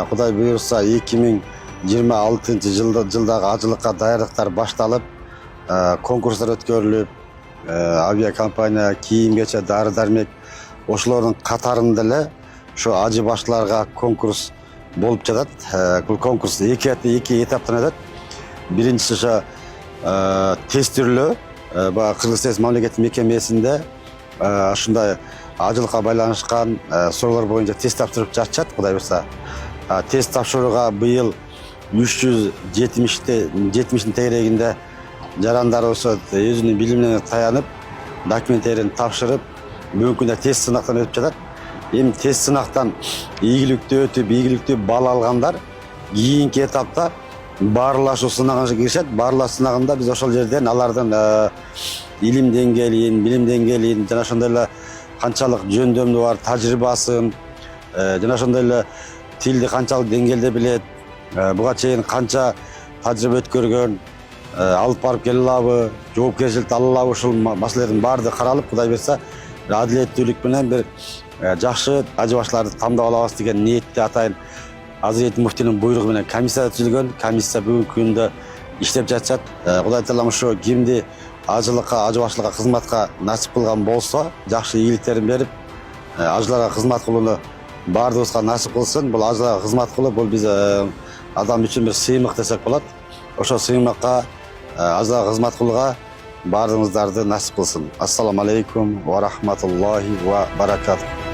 Құдай бұйырса 2026 жылдағы ажылыққа даярлықтар башталып, конкурстар өткөрүлүп, авиакомпания, кийим-кече, дары-дармек ошолордун катарында эле ошо ажы баштыларга конкурс болуп жатат. Бул конкурс эки этаптан өтөт. Биринчиси ошо тестирлөө, Кыргыз тест мамлекеттик мекемесинде ушундай ажылыкка байланышкан суроолор боюнча тест тапшырып жатышат. Кудай буйрса, тест тапшырууга быйыл 370 тегерегинде жарандарыбыз өзүнүн билимине таянып, документтерин тапшырып, бүгүнкү күндө тест сынактан өтүп жатат. Эми тест сынактан ийгиликтүү өтүп, ийгиликтүү бал алгандар кийинки этапта баарлашуу сынагына киришет. Баарлаш сынагында биз ошол жерден алардын илим деңгээлин, билим деңгээлин, жана ошондой эле канчалык жөндөмү бар тажрыйбасын, жана ошондой эле тилди канчалык деңгээлде билет, буга чейин канча тажрыйба өткөргөн, алып барып келе алабы, жоопкерчиликти ала алабы, ушул маселелердин баардыгы каралып, Кудай буйрса, адилеттүүлүк менен бир жакшы ажы баштыларды тандап алабыз деген ниетте атайын Азирети муфтинин буйругу менен комиссия түзүлгөн. Комиссия бүгүнкү күндө иштеп жатат. Кудай таалам ошо кимди ажылыкка, ажы баштылыкка кызматка насип кылган болсо, жакшы ийгиликтерин берип, ажыларга кызмат кылууну баардыгыбызга насип кылсын. Бул ажыларга кызмат кылуу, бул биз адам үчүн бир сыймык десек болот. Ошо сыймыкка, ажыларга кызмат кылууга баардыгыңыздарды насип кылсын. Ассаламу алейкум ва рахматуллахи ва баракатух.